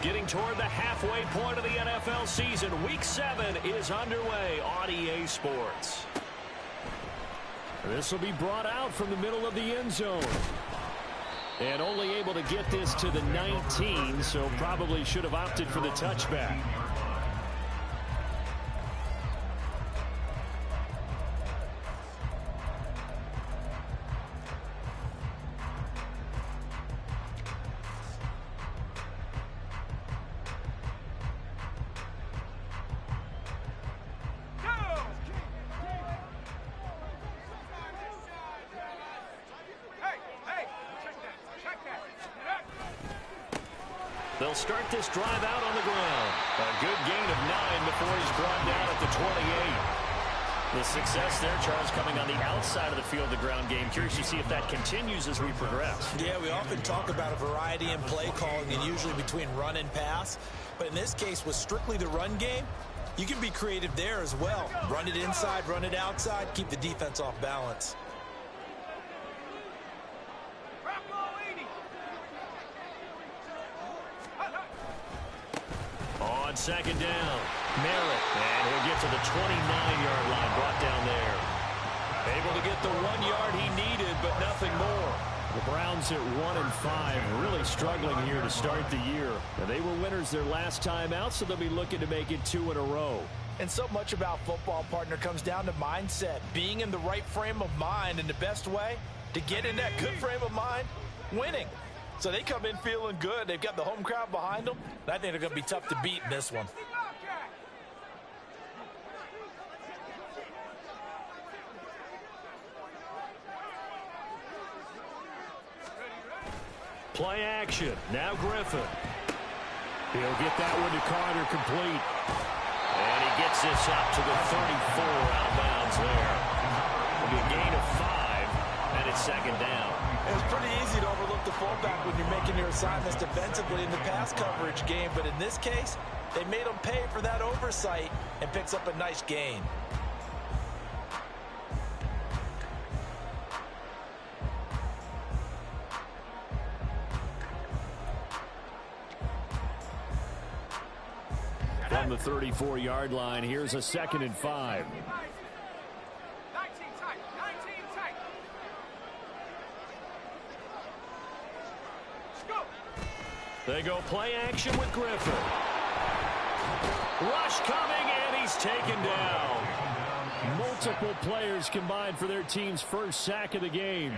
Getting toward the halfway point of the NFL season. Week 7 is underway on EA Sports. This will be brought out from the middle of the end zone. And only able to get this to the 19, so probably should have opted for the touchback. They'll start this drive out on the ground. A good gain of 9 before he's brought down at the 28. The success there, Charles, coming on the outside of the field, the ground game. Curious to see if that continues as we progress. Yeah, we often talk about a variety in play calling and usually between run and pass. But in this case, with strictly the run game, you can be creative there as well. Run it inside, run it outside, keep the defense off balance. On second down, Merritt, and he'll get to the 29-yard line, brought down there. Able to get the 1 yard he needed, but nothing more. The Browns at 1-5, really struggling here to start the year. Now, they were winners their last time out, so they'll be looking to make it 2 in a row. And so much about football, partner, comes down to mindset, being in the right frame of mind, and the best way to get in that good frame of mind, winning. So they come in feeling good. They've got the home crowd behind them. I think they're going to be tough to beat in this one. Play action. Now Griffin. He'll get that one to Carter complete. And he gets this up to the 34 out of bounds there. It'll be a gain of 5, and it's second down. It's pretty easy to overlook the fullback when you're making your assignments defensively in the pass coverage game, but in this case, they made him pay for that oversight and picks up a nice gain. From the 34-yard line, here's a 2nd and 5. They go play action with Griffin. Rush coming, and he's taken down. Multiple players combined for their team's first sack of the game.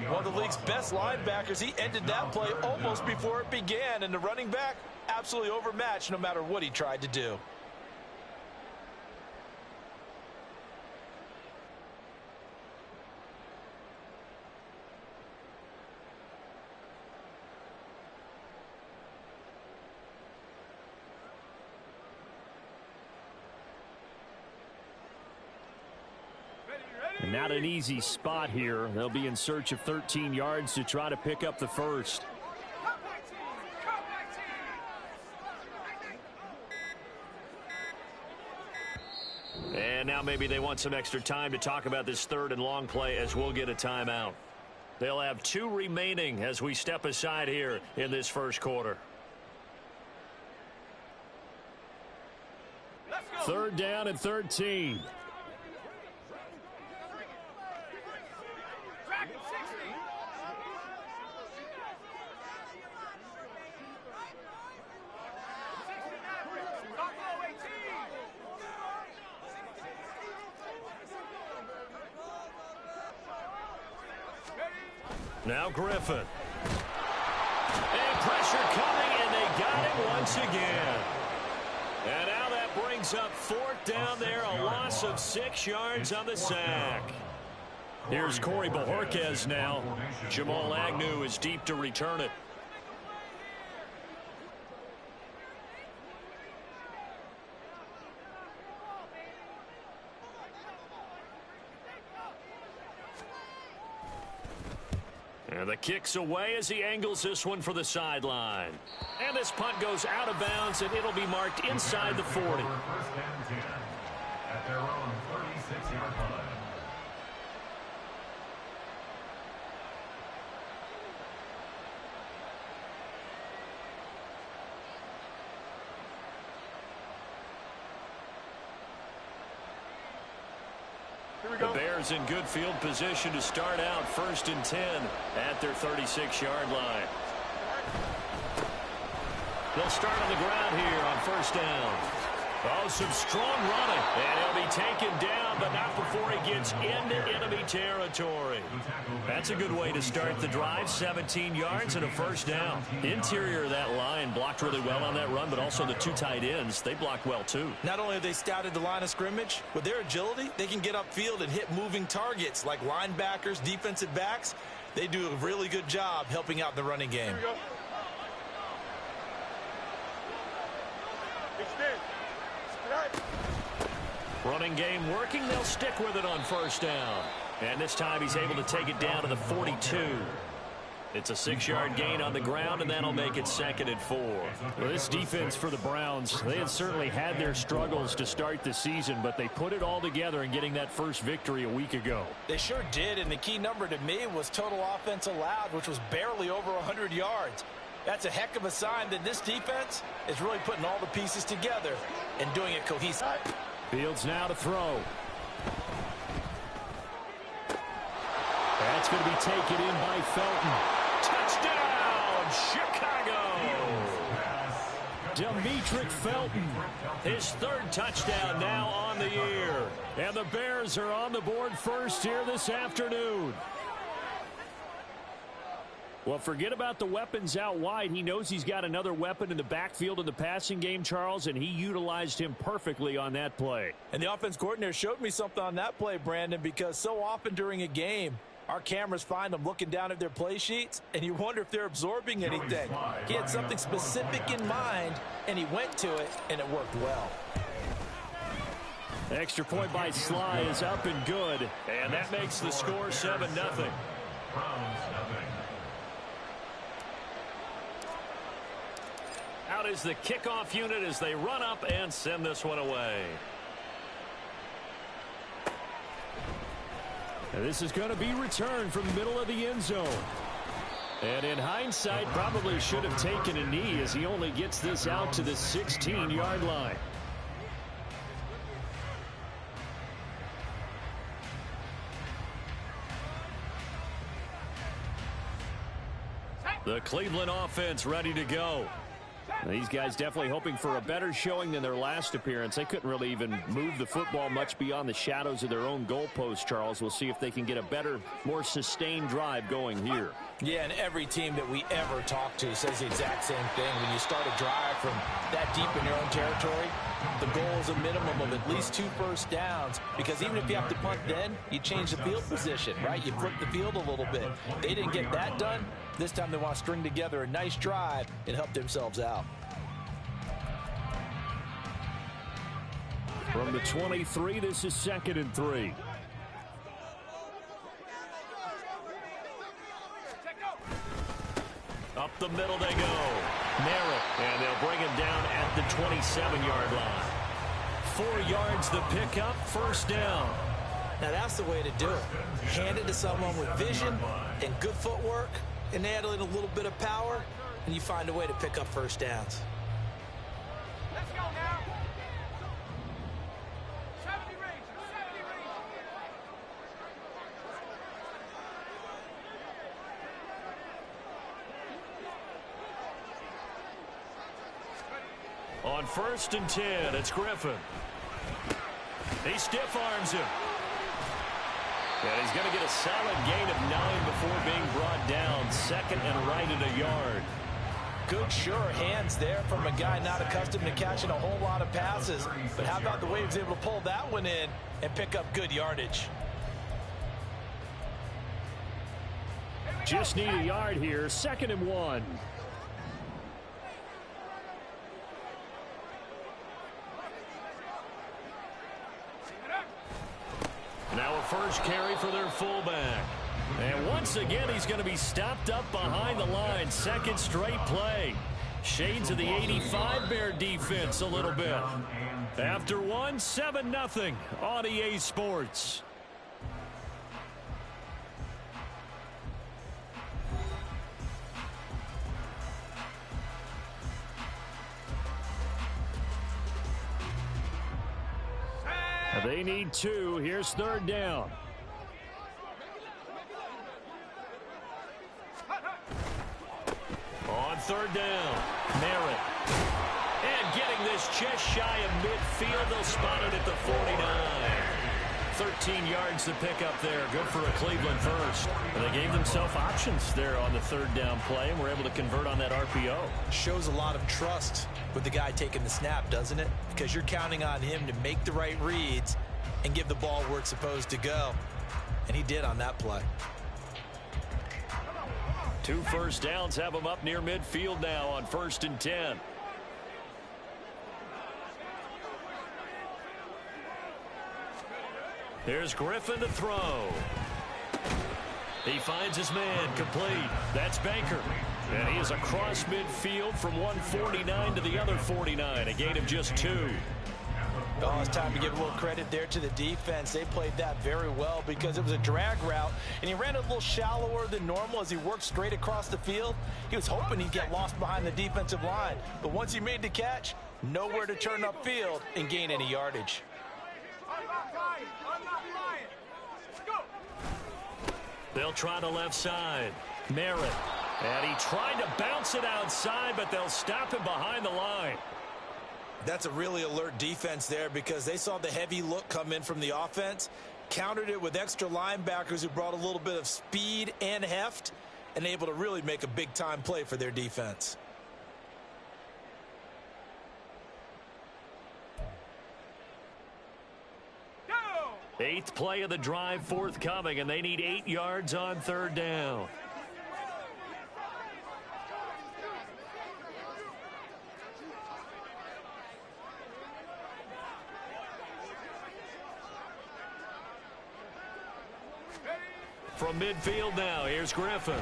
One of the league's best linebackers. He ended that play almost before it began, and the running back absolutely overmatched no matter what he tried to do. Not an easy spot here. They'll be in search of 13 yards to try to pick up the first. And now maybe they want some extra time to talk about this 3rd and long play as we'll get a timeout. They'll have 2 remaining as we step aside here in this first quarter. 3rd down and 13. Now Griffin. And pressure coming, and they got it once again. And now that brings up 4th down there, a loss of 6 yards on the sack. Here's Corey Bojorquez now. Jamal Agnew is deep to return it. And the kick's away as he angles this one for the sideline. And this punt goes out of bounds, and it'll be marked inside the 40. First and 10 at their own 36-yard line. The Bears in good field position to start out 1st and 10 at their 36-yard line. They'll start on the ground here on 1st down. Oh, some strong running. And he'll be taken down, but not before he gets into enemy territory. That's a good way to start the drive. 17 yards and a 1st down. Interior of that line blocked really well on that run, but also the 2 tight ends, they blocked well too. Not only have they scouted the line of scrimmage, with their agility, they can get upfield and hit moving targets like linebackers, defensive backs. They do a really good job helping out the running game. Running game working. They'll stick with it on 1st down. And this time he's able to take it down to the 42. It's a 6-yard gain on the ground, and that'll make it 2nd and 4. Well, this defense for the Browns, they had certainly had their struggles to start the season, but they put it all together in getting that first victory a week ago. They sure did, and the key number to me was total offense allowed, which was barely over 100 yards. That's a heck of a sign that this defense is really putting all the pieces together and doing it cohesively. Fields now to throw. That's going to be taken in by Felton. Touchdown, Chicago! Demetric Felton. His 3rd touchdown now on the year. And the Bears are on the board first here this afternoon. Well, forget about the weapons out wide. He knows he's got another weapon in the backfield in the passing game, Charles, and he utilized him perfectly on that play. And the offense coordinator showed me something on that play, Brandon, because so often during a game, our cameras find them looking down at their play sheets, and you wonder if they're absorbing anything. He had something specific in mind, and he went to it, and it worked well. Extra point by Sly is up and good. And that makes the score 7-0. Out is the kickoff unit as they run up and send this one away. And this is going to be returned from the middle of the end zone. And in hindsight, probably should have taken a knee as he only gets this out to the 16-yard line. The Cleveland offense ready to go. These guys definitely hoping for a better showing than their last appearance. They couldn't really even move the football much beyond the shadows of their own goalpost, Charles. We'll see if they can get a better, more sustained drive going here. Yeah, and every team that we ever talk to says the exact same thing. When you start a drive from that deep in your own territory, the goal is a minimum of at least 2 first downs, because even if you have to punt then, you change the field position, right? You flip the field a little bit. They didn't get that done. This time they want to string together a nice drive and help themselves out. From the 23, this is 2nd and 3. Up the middle they go. Narrow. And they'll bring him down at the 27-yard line. 4 yards the pickup, 1st down. Now that's the way to do it. Hand it to someone with vision and good footwork, and add in a little bit of power, and you find a way to pick up 1st downs. Let's go now. 70 range. 70 range. On 1st and 10, it's Griffin. He stiff arms him. And he's going to get a solid gain of 9 before being brought down. 2nd and right at a yard. Good, sure hands there from a guy not accustomed to catching a whole lot of passes. But how about the way he was able to pull that one in and pick up good yardage? Just need a yard here. 2nd and 1. Now a first carry for their fullback. And once again, he's going to be stopped up behind the line. 2nd straight play. Shades of the 85 Bear defense a little bit. After one, 7-0 on EA Sports. They need 2. Here's 3rd down. On 3rd down, Merritt. And getting this just shy of midfield, they'll spot it at the 49. 13 yards to pick up there. Good for a Cleveland first. And they gave themselves options there on the 3rd down play, and were able to convert on that RPO. Shows a lot of trust with the guy taking the snap, doesn't it? Because you're counting on him to make the right reads and give the ball where it's supposed to go. And he did on that play. 2 first downs have them up near midfield now on 1st and 10. Here's Griffin to throw. He finds his man, complete. That's Baker. And he is across midfield from 149 to the other 49, a gain of just 2. Oh, it's time to give a little credit there to the defense. They played that very well because it was a drag route, and he ran a little shallower than normal as he worked straight across the field. He was hoping he'd get lost behind the defensive line, but once he made the catch, nowhere to turn upfield and gain any yardage. They'll try the left side. Merritt. And he tried to bounce it outside, but they'll stop him behind the line. That's a really alert defense there because they saw the heavy look come in from the offense, countered it with extra linebackers who brought a little bit of speed and heft, and able to really make a big-time play for their defense. Eighth play of the drive forthcoming, and they need 8 yards on 3rd down. From midfield now, here's Griffin.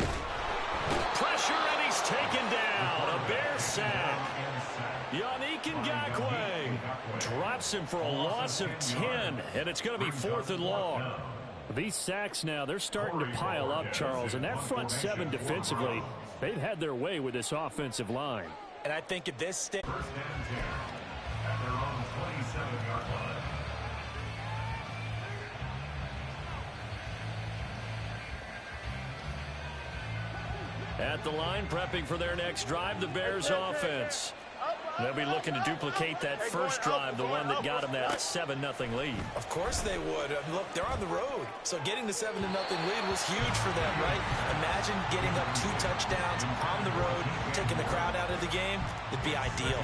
Pressure, and he's taken down. A Bear sack. Yannick Ngakoue drops him for a loss of 10, and it's going to be 4th and long. These sacks now, they're starting to pile up, Charles, and that front 7 defensively, they've had their way with this offensive line. And I think at this stage, 1st and 10 at their own 27-yard line. At the line, prepping for their next drive, the Bears offense. They'll be looking to duplicate that first drive, the one that got them that 7-0 lead. of course they would. I mean, look, they're on the road. So getting the 7-0 lead was huge for them, right? Imagine getting up 2 touchdowns on the road, taking the crowd out of the game. It'd be ideal.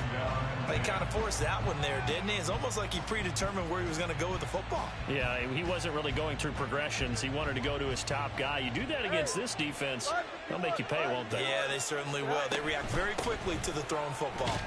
They kind of forced that one there, didn't he? It's almost like he predetermined where he was going to go with the football. Yeah, he wasn't really going through progressions. He wanted to go to his top guy. You do that against this defense, they'll make you pay, won't they? Yeah, they certainly will. They react very quickly to the thrown football.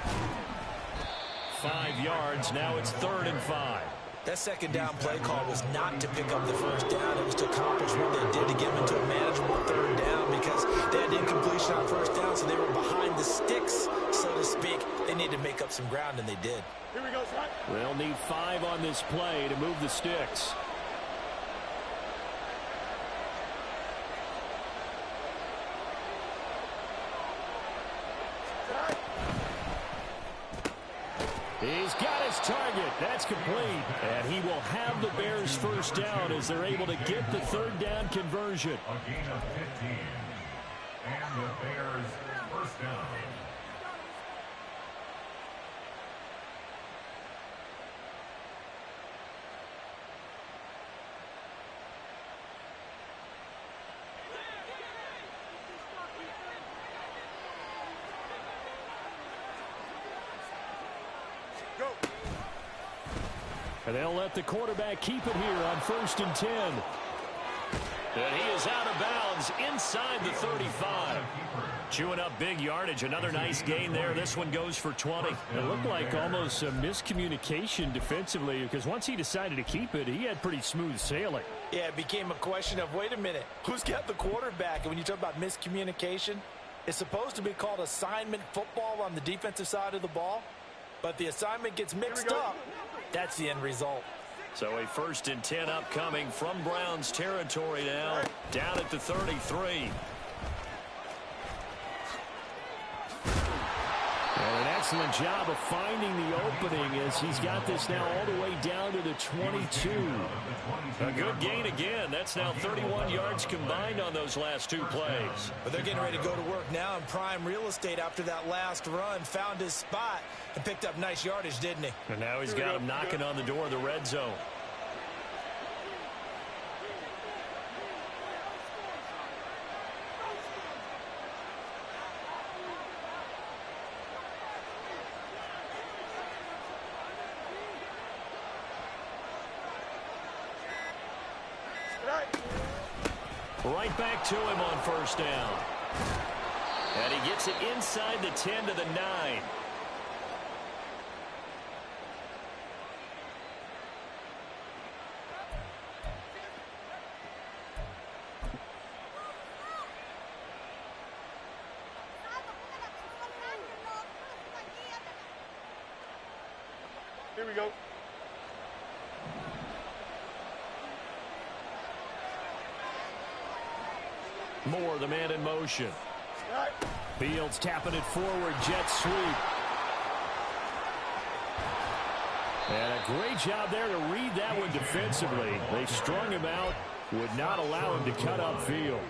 5 yards, now it's 3rd and 5. That 2nd down play call was not to pick up the 1st down. It was to accomplish what they did to get them into a manageable 3rd down because they had incompletion on 1st down, so they were behind the sticks, so to speak. They needed to make up some ground, and they did. Here we go, son. They'll need 5 on this play to move the sticks. He's got his target. That's complete. And he will have the Bears' 1st down as they're able to get the 3rd down conversion. A gain of 15. And the Bears' 1st down. And they'll let the quarterback keep it here on 1st and 10. And he is out of bounds inside the 35. Chewing up big yardage. Another nice gain there. This one goes for 20. It looked like almost a miscommunication defensively because once he decided to keep it, he had pretty smooth sailing. Yeah, it became a question of, wait a minute, who's got the quarterback? And when you talk about miscommunication, it's supposed to be called assignment football on the defensive side of the ball, but the assignment gets mixed up. That's the end result. So a 1st and 10 upcoming from Browns territory now, down at the 33. And that's Excellent job of finding the opening as he's got this now all the way down to the 22. A good gain again. That's now 31 yards combined on those last two plays. But they're getting ready to go to work now in prime real estate after that last run. Found his spot and picked up nice yardage, didn't he? And now he's got him knocking on the door of the red zone. Right back to him on first down. And he gets it inside the 10 to the 9. Here we go. Moore, the man in motion. Fields tapping it forward, jet sweep. And a great job there to read that one defensively. They strung him out, would not allow him to cut upfield.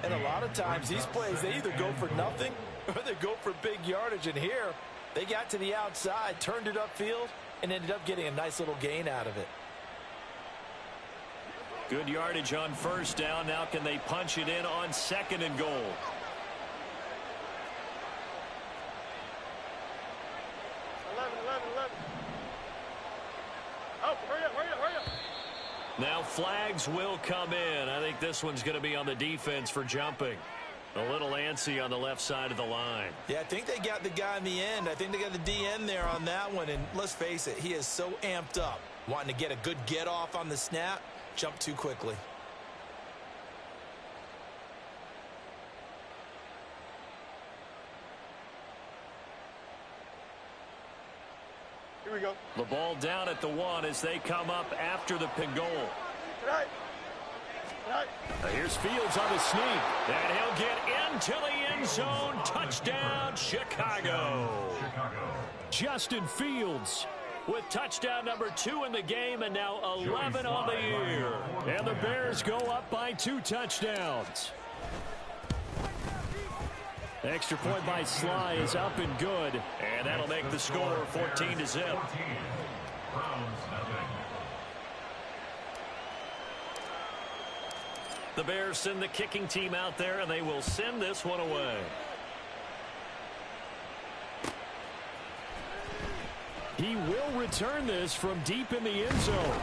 And a lot of times these plays, they either go for nothing or they go for big yardage. And here, they got to the outside, turned it upfield, and ended up getting a nice little gain out of it. Good yardage on first down. Now can they punch it in on second and goal? Oh, hurry up, hurry up, hurry up. Now flags will come in. I think this one's going to be on the defense for jumping. A little antsy on the left side of the line. Yeah, I think they got the guy in the end. I think they got the DN there on that one. And let's face it, he is so amped up, wanting to get a good get off on the snap. Jump too quickly. Here we go. The ball down at the 1 as they come up after the pin goal. Tonight. Tonight. Now here's Fields on the sneak. And he'll get into the end zone. Touchdown, Chicago. Justin Fields with touchdown number 2 in the game, and now 11 on the year. And the Bears go up by 2 touchdowns. Extra point by Sly is up and good. And that'll make the score 14-0. The Bears send the kicking team out there, and they will send this one away. He will return this from deep in the end zone.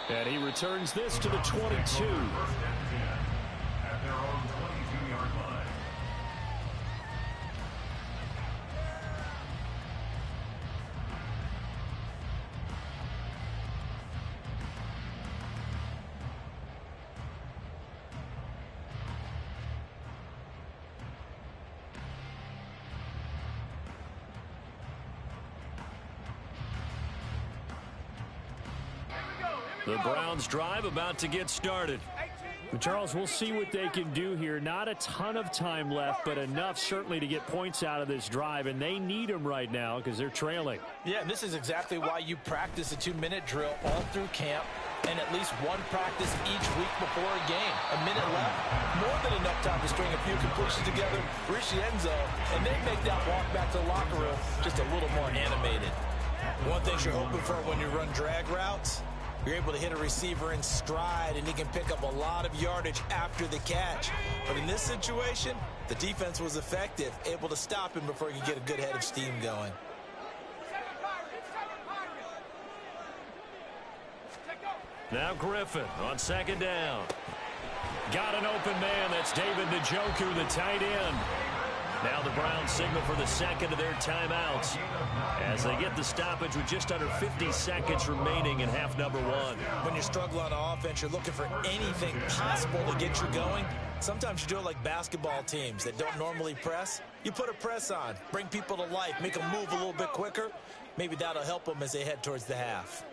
And he returns this to the 22. At their own 22-yard line. The Browns drive about to get started. Charles, we'll see what they can do here. Not a ton of time left, but enough certainly to get points out of this drive, and they need them right now because they're trailing. Yeah, and this is exactly why you practice a 2-minute drill all through camp and at least one practice each week before a game. A minute left, more than enough time to string a few completions together, reach the end zone, and then make that walk back to the locker room just a little more animated. One thing you're hoping for when you run drag routes, you're able to hit a receiver in stride, and he can pick up a lot of yardage after the catch. But in this situation, the defense was effective, able to stop him before he could get a good head of steam going. Now Griffin on second down. Got an open man. That's David Njoku, the tight end. Now the Browns signal for the second of their timeouts as they get the stoppage with just under 50 seconds remaining in half number 1. When you're struggling on offense, you're looking for anything possible to get you going. Sometimes you do it like basketball teams that don't normally press. You put a press on, bring people to life, make them move a little bit quicker. Maybe that'll help them as they head towards the half.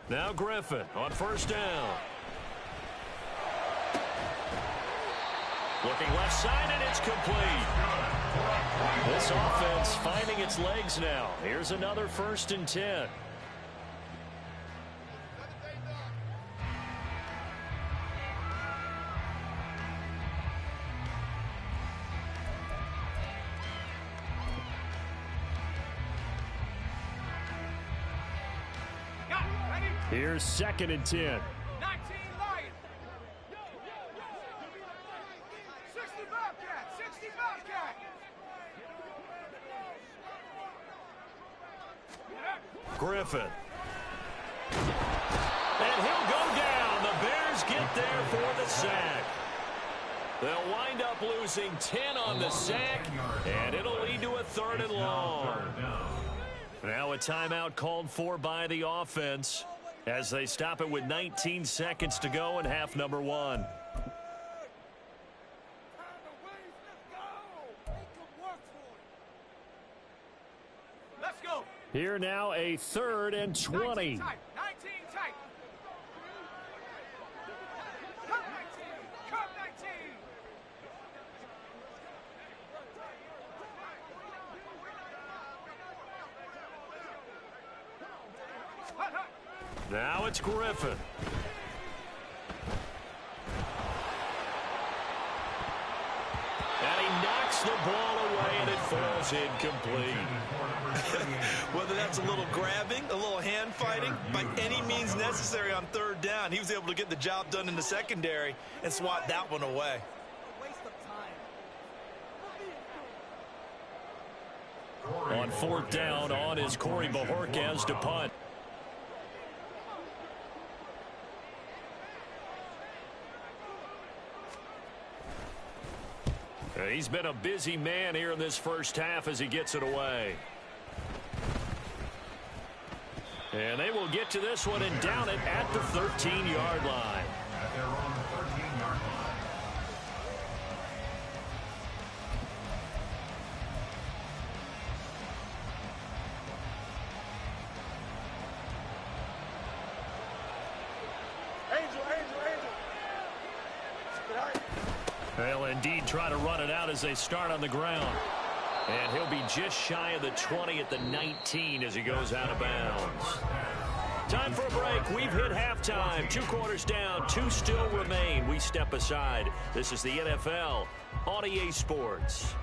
Now Griffin on first down. Looking left side, and it's complete. This offense finding its legs now. Here's another 1st and 10. Here's 2nd and 10. 19 Lions. 60 Bobcat. 60 Bobcat. Griffin. And he'll go down. The Bears get there for the sack. They'll wind up losing 10 on the sack, and it'll lead to a 3rd and long. Now a timeout called for by the offense as they stop it with 19 seconds to go in half number 1. Let's go. Here now a 3rd and 20. 19 tight. 19 tight. Cut 19. Cut 19. Hut, hut. Now it's Griffin. And he knocks the ball away, and it falls incomplete. Whether that's a little grabbing, a little hand fighting, by any means necessary on 3rd down, he was able to get the job done in the secondary and swat that one away. On 4th down, on is Corey Bajorquez to punt. He's been a busy man here in this 1st half as he gets it away. And they will get to this one and down it at the 13-yard line. At their own 13-yard line. Angel. Get out. They'll indeed try to run it out as they start on the ground. And he'll be just shy of the 20 at the 19 as he goes out of bounds. Time for a break. We've hit halftime. 2 quarters down. 2 still remain. We step aside. This is the NFL on EA Sports.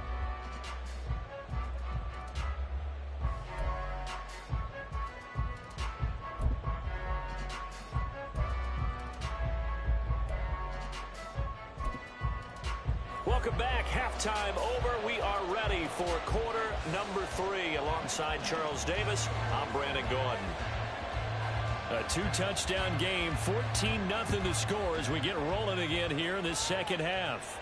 Welcome back. Halftime over. We are ready for quarter number 3. Alongside Charles Davis, I'm Brandon Gordon. A 2-touchdown game, 14-0 the score as we get rolling again here in this 2nd half.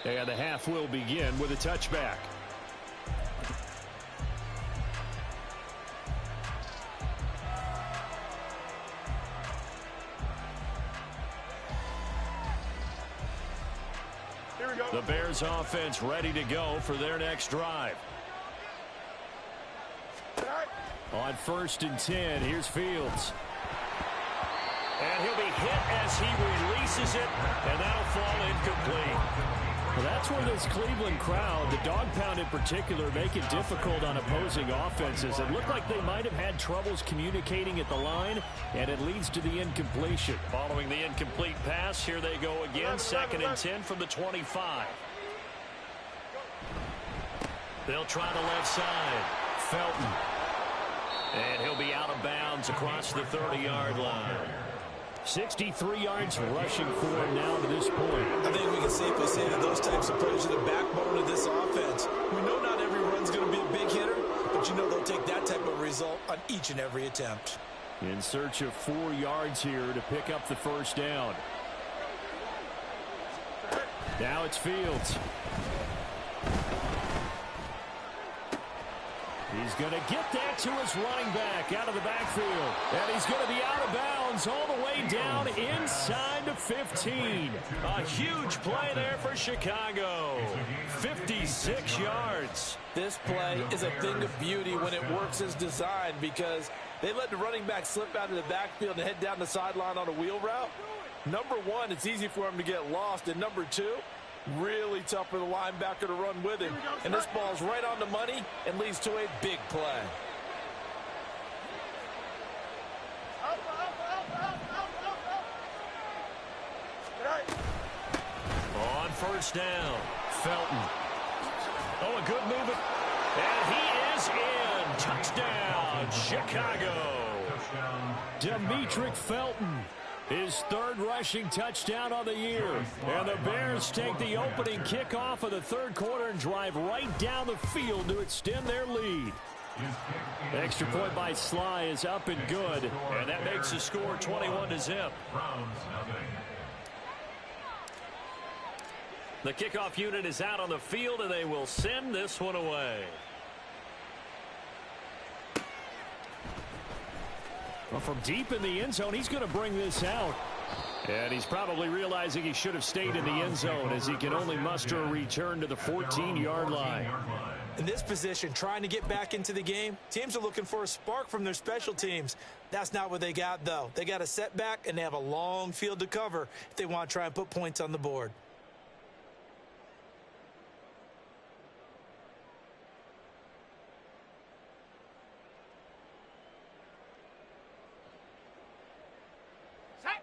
And the half will begin with a touchback. Here we go. The Bears offense ready to go for their next drive. On 1st and 10, here's Fields. And he'll be hit as he releases it, and that'll fall incomplete. Well, that's where this Cleveland crowd, the dog pound in particular, make it difficult on opposing offenses. It looked like they might have had troubles communicating at the line, and it leads to the incompletion. Following the incomplete pass, here they go again, 2nd and 10 from the 25. They'll try the left side. Felton. And he'll be out of bounds across the 30-yard line. 63 yards rushing for him now to this point. I think we can safely say that those types of plays are the backbone of this offense. We know not every run's going to be a big hitter, but you know they'll take that type of result on each and every attempt. In search of 4 yards here to pick up the 1st down. Now it's Fields. He's going to get that to his running back out of the backfield. And he's going to be out of bounds all the way down inside the 15. A huge play there for Chicago. 56 yards. This play is a thing of beauty when it works as designed because They let the running back slip out of the backfield and head down the sideline on a wheel route. Number one, it's easy for him to get lost. And number two, really tough for the linebacker to run with him. And this ball's right on the money and leads to a big play. On first down, Felton. Oh, a good movement. And he is in. Touchdown, Chicago. Demetric Felton, his third rushing touchdown of the year. And the Bears take the opening kickoff of the third quarter and drive right down the field to extend their lead. Extra point by Sly is up and good. And that makes the score 21-0. The kickoff unit is out on the field, and they will send this one away. Well, from deep in the end zone, he's going to bring this out. And he's probably realizing he should have stayed in the end zone as he can only muster a return to the 14-yard line. In this position, trying to get back into the game, teams are looking for a spark from their special teams. That's not what they got, though. They got a setback, and they have a long field to cover if they want to try and put points on the board.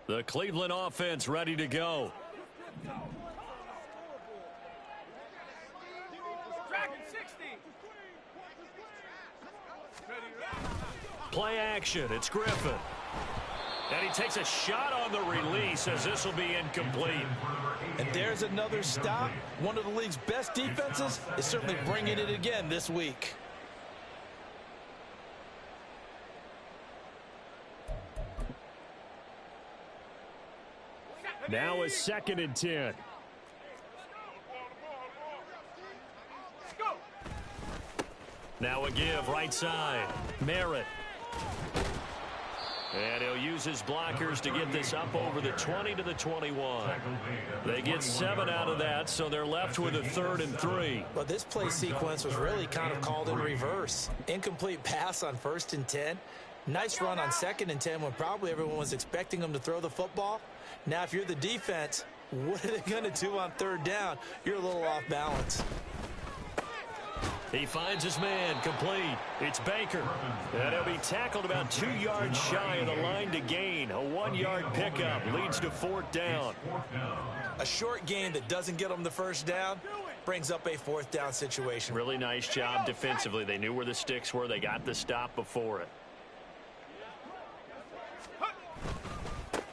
The Cleveland offense ready to go. Dragon 60. Play action. It's Griffin. And he takes a shot on the release as this will be incomplete. And there's another stop. One of the league's best defenses is certainly bringing it again this week. Now a 2nd and 10. Now a give right side. Merritt. And he'll use his blockers to get this up over the 20 to the 21. They get 7 out of that, so they're left with a 3rd and 3. But this play sequence was really kind of called in reverse. Incomplete pass on 1st and 10. Nice run on 2nd and 10 when probably everyone was expecting them to throw the football. Now, if you're the defense, what are they going to do on 3rd down? You're a little off balance. He finds his man, complete. It's Baker. And he'll be tackled about 2 yards shy of the line to gain. A 1-yard pickup leads to 4th down. A short gain that doesn't get them the 1st down brings up a 4th down situation. Really nice job defensively. They knew where the sticks were. They got the stop before it.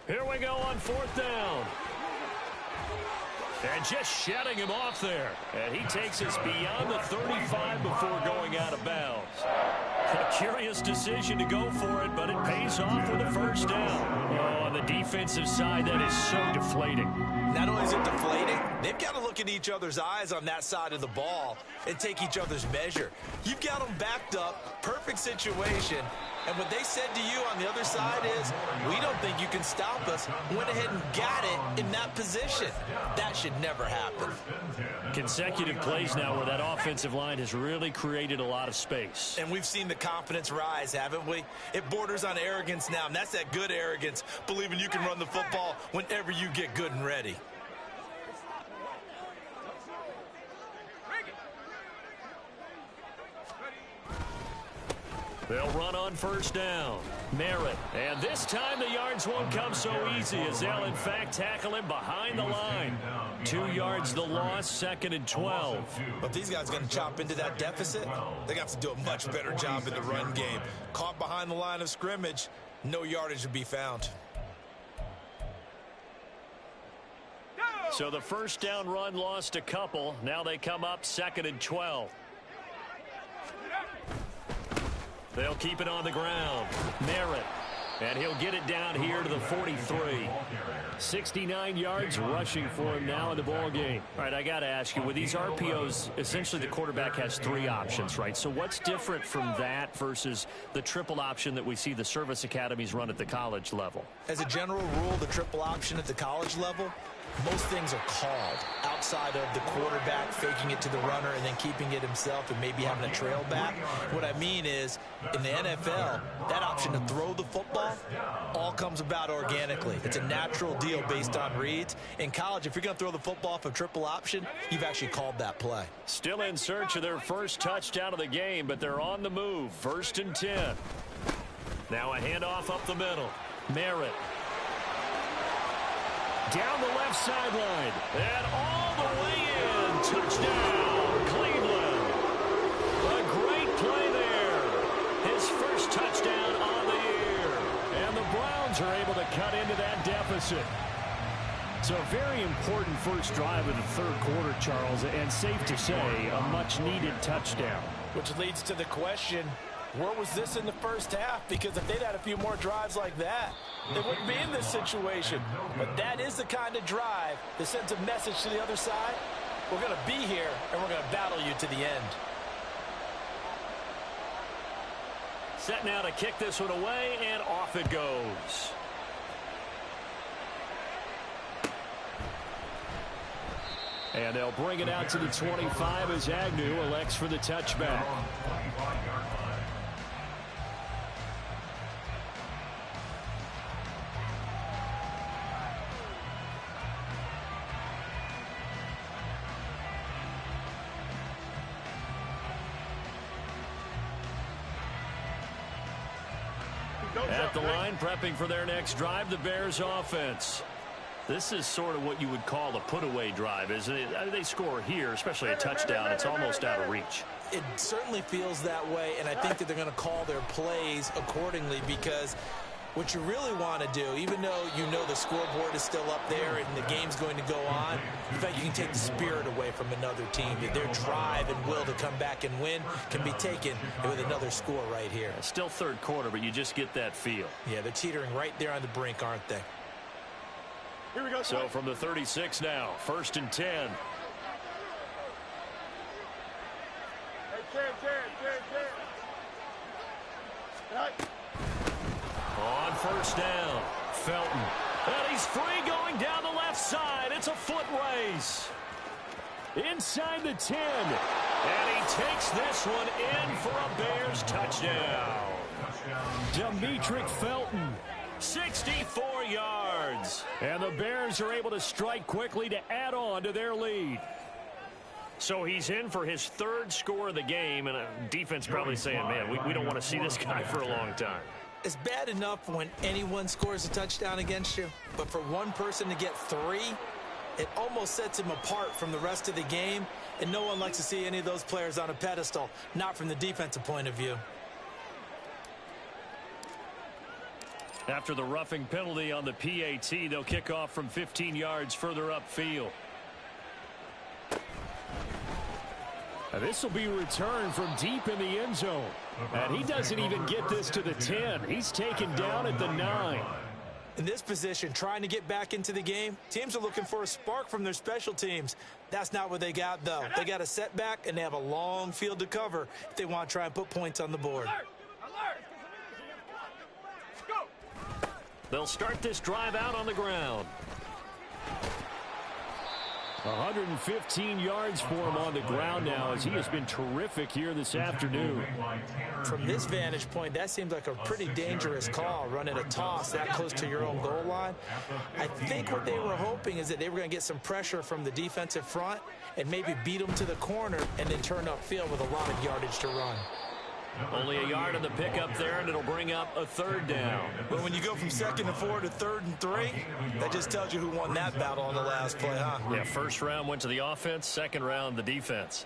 Here we go on 4th down. And just shutting him off there. And he takes us beyond the 35 before going out of bounds. A curious decision to go for it, but it pays off with a 1st down. Oh, on the defensive side, that is so deflating. Not only is it deflating, they've got to look in each other's eyes on that side of the ball and take each other's measure. You've got them backed up, perfect situation, and what they said to you on the other side is, we don't think you can stop us. Went ahead and got it in that position. That should never happen. Consecutive plays now where that offensive line has really created a lot of space. And we've seen the confidence rise, haven't we? It borders on arrogance now, and that's that good arrogance, believing you can run the football whenever you get good and ready. They'll run on 1st down. Merritt. And this time the yards won't come so easy as they'll, in fact, tackle him behind the line. 2 yards the loss, 2nd and 12. But these guys are going to chop into that deficit. They're going to have to do a much better job in the run game. Caught behind the line of scrimmage, no yardage to be found. So the 1st down run lost a couple. Now they come up 2nd and 12. They'll keep it on the ground. Merritt. And he'll get it down here to the 43. 69 yards rushing for him now in the ball game. All right, I got to ask you, with these RPOs, essentially the quarterback has 3 options, right? So what's different from that versus the triple option that we see the service academies run at the college level? As a general rule, the triple option at the college level Most things are called outside of the quarterback faking it to the runner and then keeping it himself and maybe having a trail back. What I mean is, in the NFL, that option to throw the football all comes about organically. It's a natural deal based on reads. In college, if you're going to throw the football for triple option, you've actually called that play. Still in search of their first touchdown of the game, but they're on the move. 1st and 10. Now a handoff up the middle. Merritt. Down the left sideline. And all the way in. Touchdown, Cleveland. A great play there. His first touchdown on the year. And the Browns are able to cut into that deficit. So a very important first drive of the third quarter, Charles, and safe to say, a much-needed touchdown. Which leads to the question, where was this in the first half? Because if they'd had a few more drives like that, they wouldn't be in this situation. But that is the kind of drive that sends a message to the other side. We're going to be here, and we're going to battle you to the end. Set now to kick this one away, and off it goes. And they'll bring it out to the 25 as Agnew elects for the touchback. At the line, prepping for their next drive, the Bears offense. This is sort of what you would call a put-away drive, isn't it? They score here, especially a touchdown. It's almost out of reach. It certainly feels that way, and I think that they're going to call their plays accordingly, because what you really want to do, even though you know the scoreboard is still up there and the game's going to go on, in fact, you can take the spirit away from another team. Their drive and will to come back and win can be taken with another score right here. Still third quarter, but you just get that feel. Yeah, they're teetering right there on the brink, aren't they? Here we go. So from the 36 now, 1st and 10. Hey, 10. Right. On 1st down, Felton. And he's free going down the left side. It's a foot race. Inside the 10. And he takes this one in for a Bears touchdown. Demetric Felton. 64 yards. And the Bears are able to strike quickly to add on to their lead. So he's in for his third score of the game, and a defense probably saying, man, we don't want to see this guy for a long time. It's bad enough when anyone scores a touchdown against you, but for one person to get 3, it almost sets him apart from the rest of the game, and no one likes to see any of those players on a pedestal, not from the defensive point of view. After the roughing penalty on the PAT, they'll kick off from 15 yards further upfield. This will be returned from deep in the end zone. And he doesn't even get this to the 10. He's taken down at the 9. In this position, trying to get back into the game, teams are looking for a spark from their special teams. That's not what they got, though. They got a setback, and they have a long field to cover if they want to try and put points on the board. They'll start this drive out on the ground. 115 yards for him on the ground now, as he has been terrific here this afternoon. From this vantage point, that seems like a pretty dangerous call, running a toss that close to your own goal line. I think what they were hoping is that they were going to get some pressure from the defensive front and maybe beat them to the corner and then turn upfield with a lot of yardage to run. Only a yard on the pickup there, and it'll bring up a 3rd down. But when you go from 2nd and 4 to 3rd and 3, that just tells you who won that battle on the last play, huh? Yeah, first round went to the offense, second round the defense.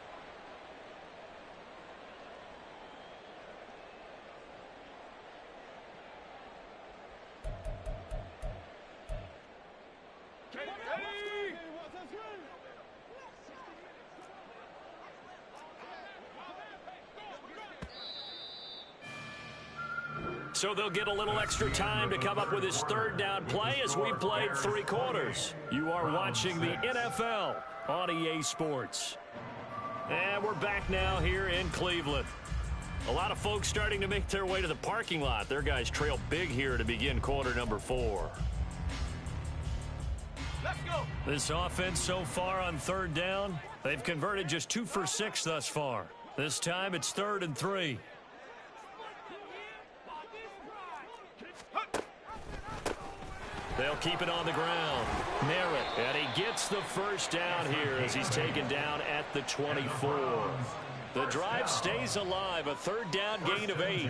So they'll get a little extra time to come up with his 3rd down play as we played 3 quarters. You are watching the NFL on EA Sports. And we're back now here in Cleveland. A lot of folks starting to make their way to the parking lot. Their guys trail big here to begin quarter number 4. Let's This offense so far on third down, they've converted just 2 for 6 thus far. This time it's 3rd and 3. They'll keep it on the ground. Merritt, and he gets the first down here as he's taken down at the 24. The drive stays alive, a 3rd down gain of 8.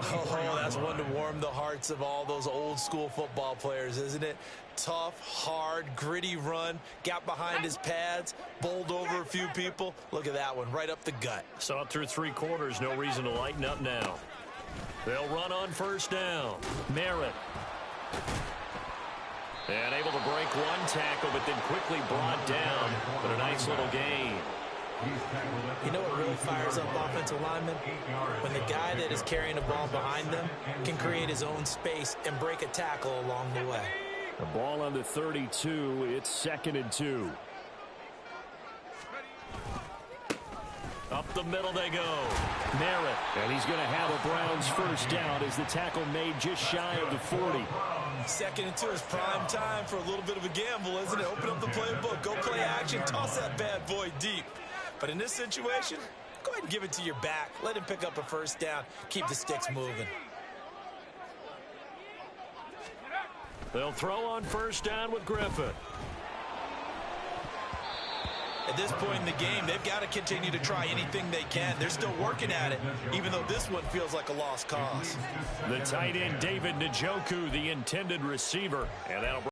Oh, that's one to warm the hearts of all those old school football players, isn't it? Tough, hard, gritty run, got behind his pads, bowled over a few people. Look at that one, right up the gut. Saw it through 3 quarters, no reason to lighten up now. They'll run on 1st down. Merritt. And able to break one tackle, but then quickly brought down. But a nice little gain. You know what really fires up offensive linemen? When the guy that is carrying the ball behind them can create his own space and break a tackle along the way. The ball on the 32. It's 2nd and 2. Up the middle they go. Merritt. And he's going to have a Browns first down as the tackle made just shy of the 40. 2nd and 2 is prime time for a little bit of a gamble, isn't it? Open up the playbook, go play action, toss that bad boy deep. But in this situation, go ahead and give it to your back. Let him pick up a first down. Keep the sticks moving. They'll throw on 1st down with Griffith. At this point in the game, they've got to continue to try anything they can. They're still working at it, even though this one feels like a lost cause. The tight end, David Njoku, the intended receiver. And that'll